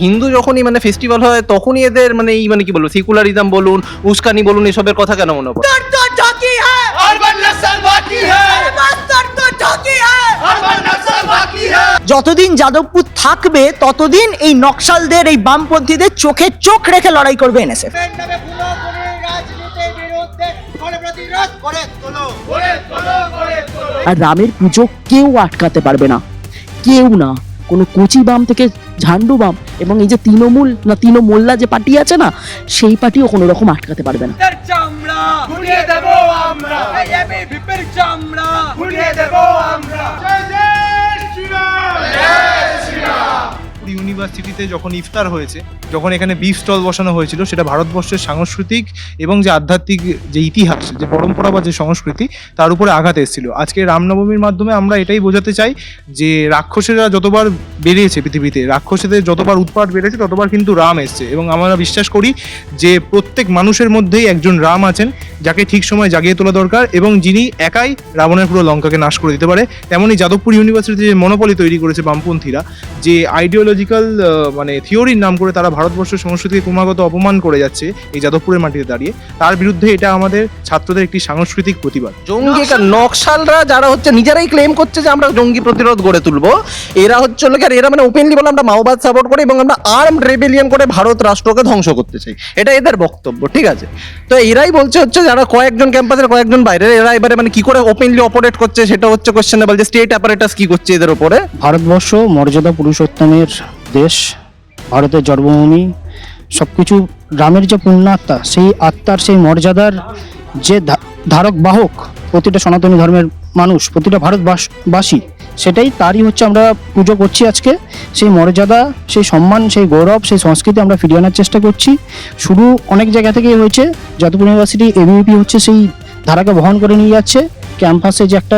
হিন্দু যখনই মানে ফেস্টিভ্যাল হয় তখনই এদের মানে এই মানে কি বলবো সেকুলারিজম বলুন উস্কানি বলুন এসবের কথা কেন মনে পড়ে? যতদিন যাদবপুর থাকবে ততদিন এই নকশালদের এই বামপন্থীদের চোখে চোখ রেখে লড়াই করবে এনএসএফ। আর রামের পুজো কেউ আটকাতে পারবে না, কেউ না, কোনো কচি বাম থেকে ঝান্ডু বাম এবং এই যে তৃণমূল না তৃণমূল্লা যে পার্টি আছে না সেই পার্টিও কোনো রকম আটকাতে পারবে না। ইউনিভার্সিটিতে যখন ইফতার হয়েছে, যখন এখানে বিফ স্টল বসানো হয়েছিল, সেটা ভারতবর্ষের সাংস্কৃতিক এবং যে আধ্যাত্মিক যে ইতিহাস যে পরম্পরা বা যে সংস্কৃতি তার উপরে আঘাত এসেছিল। আজকে রামনবমীর মাধ্যমে আমরা এটাই বোঝাতে চাই যে রাক্ষসেরা যতবার বেরিয়েছে পৃথিবীতে, রাক্ষসেদের যতবার উৎপাত বেড়েছে ততবার কিন্তু রাম এসছে, এবং আমরা বিশ্বাস করি যে প্রত্যেক মানুষের মধ্যেই একজন রাম আছেন যাকে ঠিক সময় জাগিয়ে তোলা দরকার এবং যিনি একাই রাবণের পুরো লঙ্কাকে নাশ করে দিতে পারে। তেমনই যাদবপুর ইউনিভার্সিটিতে যে মনোপলি তৈরি করেছে বামপন্থীরা, যে আইডিওলজিক্যাল মানে থিওরির নাম করে তারা ভারতবর্ষের সংস্কৃতিকে ক্রমাগত অপমান করে যাচ্ছে এই যাদবপুরের মাটিতে দাঁড়িয়ে, তার বিরুদ্ধে এটা আমাদের ছাত্রদের একটি সাংস্কৃতিক প্রতিবাদ। জঙ্গি নকশালরা যারা হচ্ছে নিজেরাই ক্লেম করছে যে আমরা জঙ্গি প্রতিরোধ গড়ে তুলবো, এরা হচ্ছে আর এরা মানে ওপেনলি বলে আমরা মাওবাদ সাপোর্ট করি এবং আমরা আর্মড রেবেলিয়ন করে ভারত রাষ্ট্রকে ধ্বংস করতে চাই, এটা এদের বক্তব্য। ঠিক আছে, তো এরাই বলছে হচ্ছে যারা কয়েকজন ক্যাম্পাসের কয়েকজন বাইরের, এরা এবারে মানে কি করে ওপেনলি অপারেট করছে সেটা হচ্ছে কোশ্চেনেবল, যে স্টেট অ্যাপারেটাস কি করছে এদের উপরে। ভারতবর্ষ মর্যাদা পুরুষোত্তমের দেশ, ভারতের জন্মভূমি, সব কিছু রামের যে পুণ্যাত্মা, সেই আত্মার সেই মর্যাদার যে ধারক বাহক প্রতিটা সনাতনী ধর্মের মানুষ, প্রতিটা ভারতবাসী, সেটাই তারই হচ্ছে আমরা পুজো করছি আজকে। সেই মর্যাদা, সেই সম্মান, সেই গৌরব, সেই সংস্কৃতি আমরা ফিরিয়ে আনার চেষ্টা করছি। শুরু অনেক জায়গা থেকেই হয়েছে, যাদবপুর ইউনিভার্সিটি এবিভিপি হচ্ছে সেই ধারাকে বহন করে নিয়ে যাচ্ছে। ক্যাম্পাসে যে একটা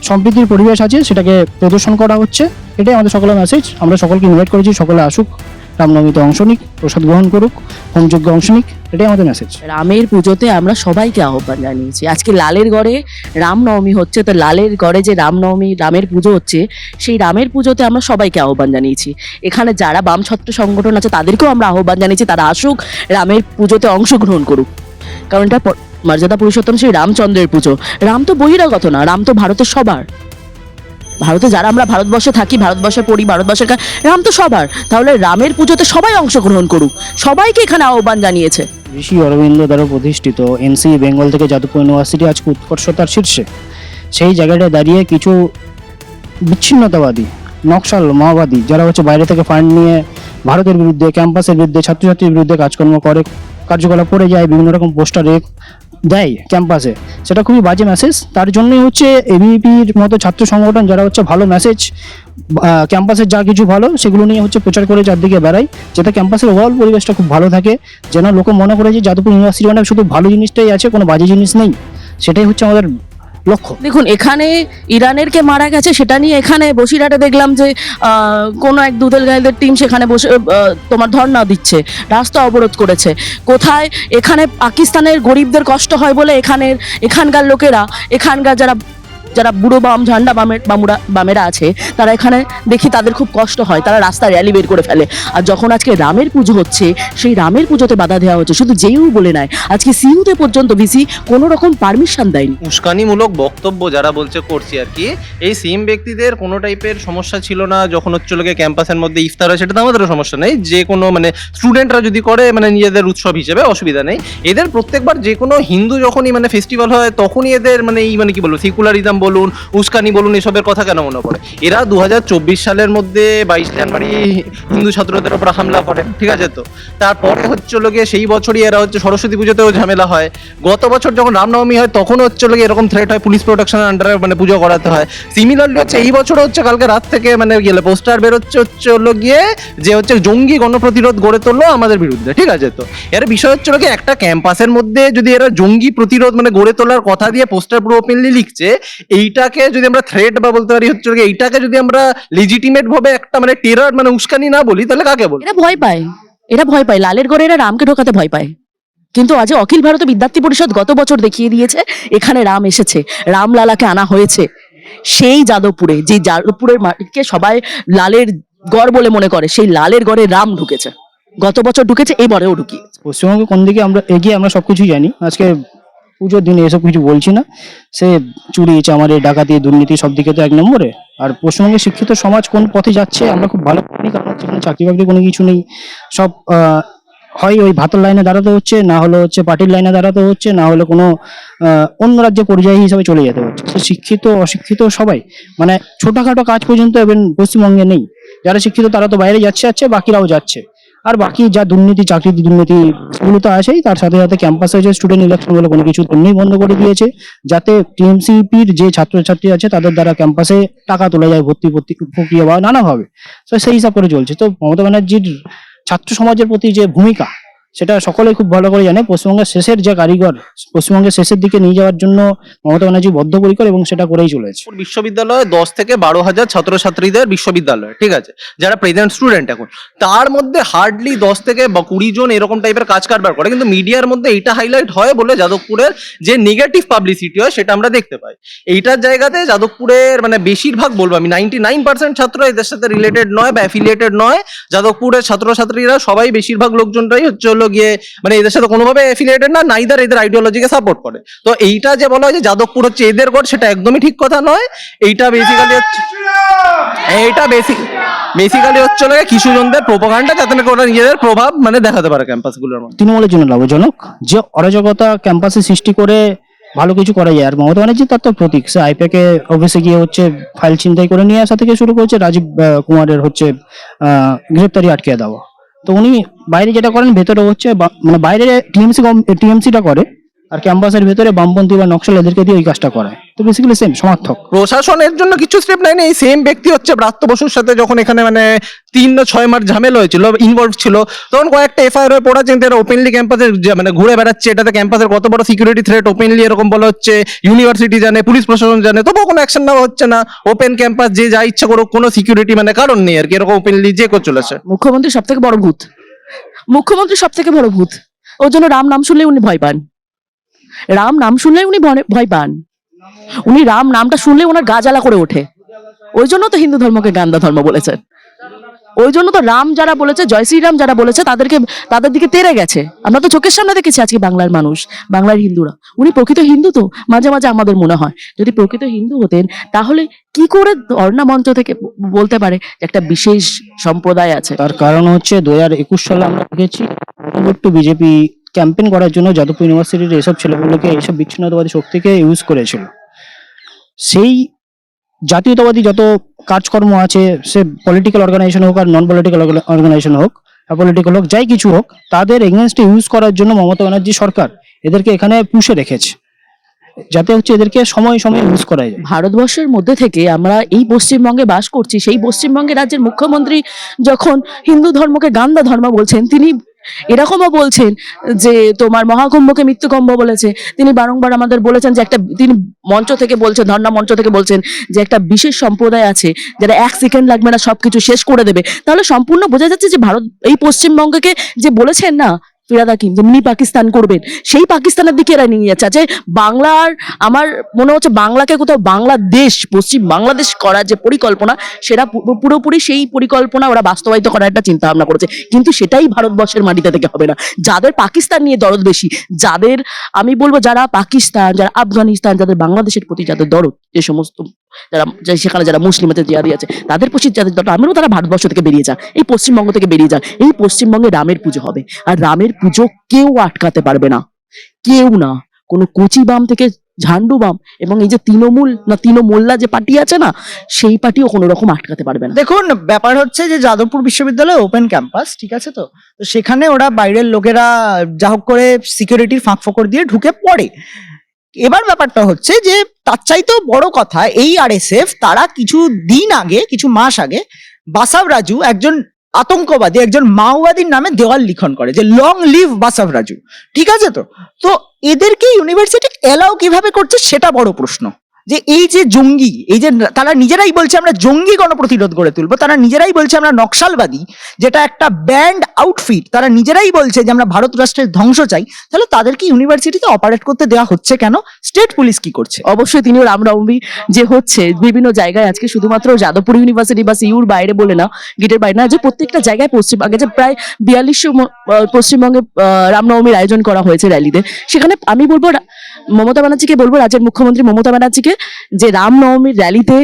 সম্প্রীতির পরিবেশ আছে সেটাকে প্রদর্শন করা হচ্ছে, এটাই আমাদের সকলের মেসেজ। আমরা সকলকে ইনভাইট করেছি, সকলে আসুক, রামনবমীতে অংশ নিক, প্রসাদ গ্রহণ করুক, হোমযজ্ঞে অংশ নিক, এটাই আমাদের মেসেজ। রামের পুজোতে আমরা সবাইকে আহ্বান জানিয়েছি। আজকে লালের গড়ে রামনবমী হচ্ছে, তো লালের গড়ে যে রামনবমী রামের পুজো হচ্ছে, সেই রামের পুজোতে আমরা সবাইকে আহ্বান জানিয়েছি। এখানে যারা বাম ছাত্র সংগঠন আছে তাদেরকেও আমরা আহ্বান জানিয়েছি, তারা আসুক, রামের পুজোতে অংশগ্রহণ করুক, কারণ এটা মর্যাদা পুরুষোত্তম শ্রী রামচন্দ্রের পুজো। রাম তো বহিরাগত না, রাম তো ভারতের সবার। ভারতে যারা আমরা ভারতবর্ষে থাকি, ভারতবর্ষে পড়ি, ভারতবর্ষের রাম তো সবার, তাহলে রামের পুজোতে সবাই অংশগ্রহণ করুক, সবাইকে এখানে আহ্বান জানিয়েছে। ঋষি অরবিন্দ দ্বারা প্রতিষ্ঠিত এনসি বেঙ্গল থেকে যাদবপুর ইউনিভার্সিটি আজকে উৎকর্ষতার শীর্ষে, সেই জায়গাটায় দাঁড়িয়ে কিছু বিচ্ছিন্নতাবাদী নকশাল মাওবাদী যারা হচ্ছে বাইরে থেকে ফান্ড নিয়ে ভারতের বিরুদ্ধে, ক্যাম্পাসের বিরুদ্ধে, ছাত্রছাত্রীর বিরুদ্ধে কাজকর্ম করে, কার্যকলাপ করে যায়, বিভিন্ন রকম পোস্টার দেয় ক্যাম্পাসে, সেটা খুবই বাজে মেসেজ। তার জন্যই হচ্ছে এবিভিপির মতো ছাত্র সংগঠন যারা হচ্ছে ভালো মেসেজ, ক্যাম্পাসের যা কিছু ভালো সেগুলো নিয়ে হচ্ছে প্রচার করে চারদিকে বেড়ায়, যাতে ক্যাম্পাসের ওভারঅল পরিবেশটা খুব ভালো থাকে, যেন লোকে মনে করে যে যাদবপুর ইউনিভার্সিটি মানে শুধু ভালো জিনিসটাই আছে, কোনো বাজে জিনিস নেই। সেটাই হচ্ছে আমাদের লক্ষ্য। দেখুন, এখানে ইরানের কে মারা গেছে সেটা নিয়ে এখানে বসিরহাটে দেখলাম যে কোনো এক দুধেল গাইদের টিম সেখানে বসে তোমার ধর্ণা দিচ্ছে, রাস্তা অবরোধ করেছে। কোথায় এখানে পাকিস্তানের গরিবদের কষ্ট হয় বলে এখানকার লোকেরা, এখানকার যারা বুড়ো বাম ঝান্ডা বামেরা আছে, তারা এখানে দেখি তাদের খুব কষ্ট হয়, তারা রাস্তা র্যালি বের করে ফেলে। আর যখন আজকে রামের পুজো হচ্ছে, সেই রামের পুজোতে বাধা দেওয়া হচ্ছে, শুধু জেইউ বলে নয়, আজকে সিইউতে পর্যন্ত ভিসি কোনো রকম পারমিশন দেয়নি। উস্কানিমূলক বক্তব্য যারা বলছে করছি আর কি, এই সেম ব্যক্তিদের কোনো টাইপের সমস্যা ছিল না যখন হচ্ছে লোকে ক্যাম্পাসের মধ্যে ইফতার হয়, সেটা তো আমাদেরও সমস্যা নেই। যে কোনো মানে স্টুডেন্টরা যদি করে মানে নিজেদের উৎসব হিসেবে অসুবিধা নেই। এদের প্রত্যেকবার যে কোনো হিন্দু যখনই মানে ফেস্টিভ্যাল হয় তখনই এদের মানে এই মানে কি বলবো সেকুলারিজম বলুন উস্কানি বলুন এসবের কথা কেন মনে পড়ে? এরা 2024 সালের মধ্যে 22 জানুয়ারি হিন্দু ছাত্রদের উপর হামলা করে, ঠিক আছে, তো তারপরে হচ্ছে লোকে সেই বছরই এরা হচ্ছে সরস্বতী পুজোতেও ঝামেলা হয়। গত বছর যখন রামনবমী হয় তখন হচ্ছে লোকে এরকম থ্রেট হয়, পুলিশ প্রোটেকশনের আন্ডারে মানে পুজো করাতে হয়। সিমিলারলি হচ্ছে এই বছর হচ্ছে কালকে রাত থেকে মানে গেলে পোস্টার বেরোচ্ছে হচ্ছে হলো গিয়ে যে হচ্ছে জঙ্গি গণপ্রতিরোধ গড়ে তুললো আমাদের বিরুদ্ধে, ঠিক আছে, তো এর বিষয় হচ্ছে লোকে একটা ক্যাম্পাসের মধ্যে যদি এরা জঙ্গি প্রতিরোধ মানে গড়ে তোলার কথা দিয়ে পোস্টার পুরো ওপেনলি লিখছে, এইটাকে যদি আমরা থ্রেট বা বলতে পারি হচ্ছে এইটাকে যদি আমরা লেজিটিমেট ভাবে একটা মানে টেরর মানে উস্কানি না বলি, তাহলে কাকে বলি? এরা ভয় পায় লালের গড়ে, এরা রামকে ঢোকাতে ভয় পায়। কিন্তু আজ অখিল ভারতীয় বিদ্যার্থী পরিষদ গত বছর দেখিয়ে দিয়েছে এখানে রাম এসেছে, রামলালাকে আনা হয়েছে। সেই যাদবপুরে, যে যাদবপুরের মাটিকে সবাই লালের গড় বলে মনে করে, সেই লালের গড়ে রাম ঢুকেছে, গত বছর ঢুকেছে, এবারেও ঢুকিয়ে। পশ্চিমবঙ্গে কোন দিকে আমরা এগিয়ে আমরা সবকিছুই জানি। আজকে পুজোর দিনে এসব কিছু বলছি না, সে চুরি চামারি ডাকাতি দুর্নীতি সব দিকে তো 1 নম্বরে। আর পশ্চিমবঙ্গের শিক্ষিত সমাজ কোন পথে যাচ্ছে আমরা খুব ভালো জানি, কারণ যেখানে চাকরি বাকরি কোনো কিছু নেই, সব হয় ওই ভাতের লাইনে দাঁড়াতে হচ্ছে, না হলে হচ্ছে পার্টির লাইনে দাঁড়াতে হচ্ছে, না হলে কোনো অন্য রাজ্যে পরিযায়ী হিসাবে চলে যেতে হচ্ছে। তো শিক্ষিত অশিক্ষিত সবাই, মানে ছোটখাটো কাজ পর্যন্ত এখন পশ্চিমবঙ্গে নেই। যারা শিক্ষিত তারা তো বাইরে যাচ্ছে, বাকিরাও যাচ্ছে। আর বাকি যা দুর্নীতি, চাকরি দুর্নীতি, সেগুলো তো আছেই। তার সাথে সাথে ক্যাম্পাসে যে স্টুডেন্ট ইলেকশন বলে কোনো কিছু তেমনি বন্ধ করে দিয়েছে, যাতে টিএমসিপির যে ছাত্রছাত্রী আছে তাদের দ্বারা ক্যাম্পাসে টাকা তোলা যায় ভর্তি প্রক্রিয়া বা নানাভাবে। তো সেই হিসাব করে চলছে। তো মমতা ব্যানার্জির ছাত্র সমাজের প্রতি যে ভূমিকা, সেটা সকলেই খুব ভালো করে জানে। পশ্চিমবঙ্গের শেষের যে কারিগর, পশ্চিমবঙ্গের শেষের দিকে নিয়ে যাওয়ার জন্য মমতা ব্যানার্জি বদ্ধপরিকর, এবং সেটা করেই চলেছে। বিশ্ববিদ্যালয়ে 10 থেকে 12,000 ছাত্রছাত্রীদের বিশ্ববিদ্যালয়, ঠিক আছে, যারা প্রেজেন্ট স্টুডেন্ট এখন, তার মধ্যে হার্ডলি 10 থেকে 20 জন এরকম টাইপের কাজ কারবার করে, কিন্তু মিডিয়ার মধ্যে এটা হাইলাইট হয় বলে যাদবপুরের যে নেগেটিভ পাবলিসিটি হয় সেটা আমরা দেখতে পাই। এইটার জায়গাতে যাদবপুরের মানে বেশিরভাগ বলবো আমি 99% ছাত্র এদের সাথে রিলেটেড নয় বা অ্যাফিলিয়েটেড নয়। যাদবপুরের ছাত্রছাত্রীরা সবাই বেশিরভাগ লোকজনটাই হচ্ছে হলো গিয়ে মানে এদের সাথে কোনোভাবে অ্যাফিলিয়েটেড না, নাইদার এদের আইডিওলজিকে সাপোর্ট করে। তো এইটা যে বলা হয় যে যাদবপুর হচ্ছে এদের গড়, সেটা একদমই ঠিক কথা নয়। এইটা বেসিক্যালি হচ্ছে বেসিক্যালি হচ্ছে কিছুজনদের প্রোপাগান্ডা, যাতে নাকি ওরা নিজেদের প্রভাব মানে দেখাতে পারে ক্যাম্পাসগুলোর মধ্যে। তৃণমূলের জন্য লাভজনক যে অরাজকতা ক্যাম্পাসে সৃষ্টি করে ভালো কিছু করা যায়। আর মমতা ব্যানার্জি তার তো প্রতীক। সে আইপ্যাকে অফিসে গিয়ে হচ্ছে ফাইল ছিনতাই করে নিয়ে আসা থেকে শুরু করেছে রাজীব কুমারের হচ্ছে গ্রেপ্তারি আটকে দেওয়া। তো উনি বাইরে যেটা করেন ভেতরে হচ্ছে মানে বাইরে টিএমসিটা করে, আর ক্যাম্পাসের ভেতরে বামপন্থী বা নকশাল এদেরকে দিয়ে ওই কাজটা করায়। তো বেসিক্যালি সেম সমর্থক। প্রশাসনের জন্য কিছু স্টেপ নেয়নি। এই সেম ব্যক্তি হচ্ছে ব্রাত্য বসুর সাথে যখন এখানে মানে 3-6 মাস ঝামেলা হয়েছিল, ইনভলভ ছিল, তখন কয়েকটা এফআইআর হয়ে পড়া চিন্তা ওপেনলি ক্যাম্পাসে মানে ঘুরে বেড়াচ্ছে। এটাতে ক্যাম্পাসের কত বড় সিকিউরিটি থ্রেট ওপেনলি এরকম বলা হচ্ছে, ইউনিভার্সিটি জানে, পুলিশ প্রশাসন জানে, তবুও কোনো অ্যাকশন নেওয়া হচ্ছে না। ওপেন ক্যাম্পাস, যে যা ইচ্ছা করুক, কোনো সিকিউরিটি মানে কারণ নেই আর কি, এরকম ওপেনলি যে করে চলেছে। মুখ্যমন্ত্রী সব থেকে বড় ভূত, মুখ্যমন্ত্রী সব থেকে বড় ভূত। ওর জন্য রাম নাম শুনলে উনি ভয় পান, রাম নাম শুনলে উনি ভয় পান। উনি রাম নামটা শুনলে ওনার গা জ্বালা করে ওঠে। ওই জন্য তো হিন্দু ধর্মকে গান্দা ধর্ম বলেছেন। ওই জন্য তো রাম যারা বলেছে, জয় শ্রীরাম যারা বলেছে, তাদের দিকে তেড়ে গেছে। আমরা তো চোখের সামনে দেখেছি আজকে বাংলার মানুষ, বাংলার হিন্দুরা। উনি প্রকৃত হিন্দু তো মাঝে মাঝে আমাদের মনে হয়, যদি প্রকৃত হিন্দু হতেন তাহলে কি করে ধর্ণা মঞ্চ থেকে বলতে পারে যে একটা বিশেষ সম্প্রদায় আছে। তার কারণ হচ্ছে 2021 সালে আমরা দেখেছি একটু বিজেপি ক্যাম্পেইন করার জন্য যাদবপুর ইউনিভার্সিটির এসব ছেলেগুলোকে এইসব বিচ্ছিন্নতাবাদী শক্তিকে ইউজ করেছিল। সেই জাতীয়তাবাদী যত কাজকর্ম আছে, সে পলিটিক্যাল অর্গানাইজেশন হোক আর নন পলিটিক্যাল অর্গানাইজেশন হোক, পলিটিক্যাল হোক, যাই কিছু হোক, তাদের এগেনস্টে ইউজ করার জন্য মমতা ব্যানার্জি সরকার এদেরকে এখানে পুষে রেখেছে, যাতে হচ্ছে এদেরকে সময় সময় ইউজ করা যায়। ভারতবর্ষের মধ্যে থেকে আমরা এই পশ্চিমবঙ্গে বাস করছি, সেই পশ্চিমবঙ্গে রাজ্যের মুখ্যমন্ত্রী যখন হিন্দু ধর্মকে গান্দা ধর্ম বলছেন, তিনি এরকমও বলছেন যে তোমার মহাকুম্ভকে মৃত্যুকুম্ভ বলেছে। তিনি বারংবার আমাদের বলেছেন যে তিনি মঞ্চ থেকে বলছেন, ধর্ণা মঞ্চ থেকে বলছেন যে একটা বিশেষ সম্প্রদায় আছে যারা 1 সেকেন্ড লাগবে না সবকিছু শেষ করে দেবে। তাহলে সম্পূর্ণ বোঝা যাচ্ছে যে ভারত এই পশ্চিমবঙ্গকে যে বলেছেন না ফিরাদ হাকিম যে মিনি পাকিস্তান করবেন, সেই পাকিস্তানের দিকে এরা নিয়ে যাচ্ছে। যে বাংলার, আমার মনে হচ্ছে বাংলাকে কোথাও বাংলাদেশ, পশ্চিম বাংলাদেশ করার যে পরিকল্পনা, সেটা পুরোপুরি সেই পরিকল্পনা ওরা বাস্তবায়িত করার একটা চিন্তা ভাবনা করেছে। কিন্তু সেটাই ভারতবর্ষের মাটিতে থেকে হবে না। যাদের পাকিস্তান নিয়ে দরদ বেশি, যাদের আমি বলবো যারা পাকিস্তান, যারা আফগানিস্তান, যাদের বাংলাদেশের প্রতি যাদের দরদ, যে সমস্ত সেখানে যারা মুসলিমদের জিয়াদি আছে, তাদের প্রতি যাদের দরদ, আমিও তারা ভারতবর্ষ থেকে বেরিয়ে যান, এই পশ্চিমবঙ্গ থেকে বেরিয়ে যান। এই পশ্চিমবঙ্গে রামের পুজো হবে, আর রামের পুজো কেউ আটকাতে পারবে না, কেউ না। কোনো কচি বাম থেকে ঝান্ডু বাম এবং এই যে তৃণমূল্লা যে পার্টি আছে না, সেই পার্টিও কোনো রকম আটকাতে পারবে না। দেখুন, ব্যাপার হচ্ছে যে যাদবপুর বিশ্ববিদ্যালয় ওপেন ক্যাম্পাস, ঠিক আছে, তো সেখানে ওরা বাইরের লোকেরা যা হোক করে সিকিউরিটির ফাঁক ফোকর দিয়ে ঢুকে পড়ে। এবার ব্যাপারটা হচ্ছে যে তার চাইতেও বড় কথা, এই আরএসএফ তারা কিছু মাস আগে বাসাভ রাজু, একজন আতঙ্কবাদী, একজন মাওবাদীর নামে দেওয়াল লিখন করে যে লং লিভ বাসাভ রাজু, ঠিক আছে। তো এদেরকে ইউনিভার্সিটি এলাও কিভাবে করছে সেটা বড় প্রশ্ন। যে এই যে জঙ্গি, এই যে তারা নিজেরাই বলছে আমরা জঙ্গি গণপ্রতিরোধ গড়ে তুলবো, তারা নিজেরাই বলছে আমরা নকশালবাদী, যেটা একটা ব্যান্ড আউটফিট, তারা নিজেরাই বলছে যে আমরা ভারত রাষ্ট্রের ধ্বংস চাই, তাহলে তাদেরকে ইউনিভার্সিটিতে অপারেট করতে দেওয়া হচ্ছে কেন? স্টেট পুলিশ কি করছে? অবশ্যই তিনিও রামনবমী যে হচ্ছে বিভিন্ন জায়গায় আজকে শুধুমাত্র যাদবপুর ইউনিভার্সিটি বা সিইউর বাইরে বলে না, গেটের বাইরে না, যে প্রত্যেকটা জায়গায় পশ্চিমবঙ্গে যে প্রায় 4200 পশ্চিমবঙ্গে রামনবমীর আয়োজন করা হয়েছে র্যালিতে, সেখানে আমি বলবো মমতা ব্যানার্জিকে বলবো, রাজ্যের মুখ্যমন্ত্রী মমতা ব্যানার্জিকে, যে রামনবমীর র্যালিতে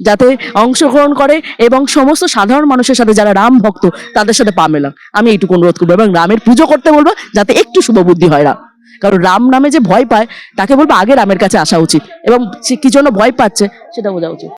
যাতে অংশগ্রহণ করে এবং সমস্ত সাধারণ মানুষের সাথে যারা রাম ভক্ত তাদের সাথে পা মেলান, আমি এইটুকু অনুরোধ করবো, এবং রামের পুজো করতে বলবো যাতে একটু শুভবুদ্ধি হয় না। কারণ রাম নামে যে ভয় পায় তাকে বলবো আগে রামের কাছে আসা উচিত, এবং সে কি জন্য ভয় পাচ্ছে সেটা বোঝা উচিত।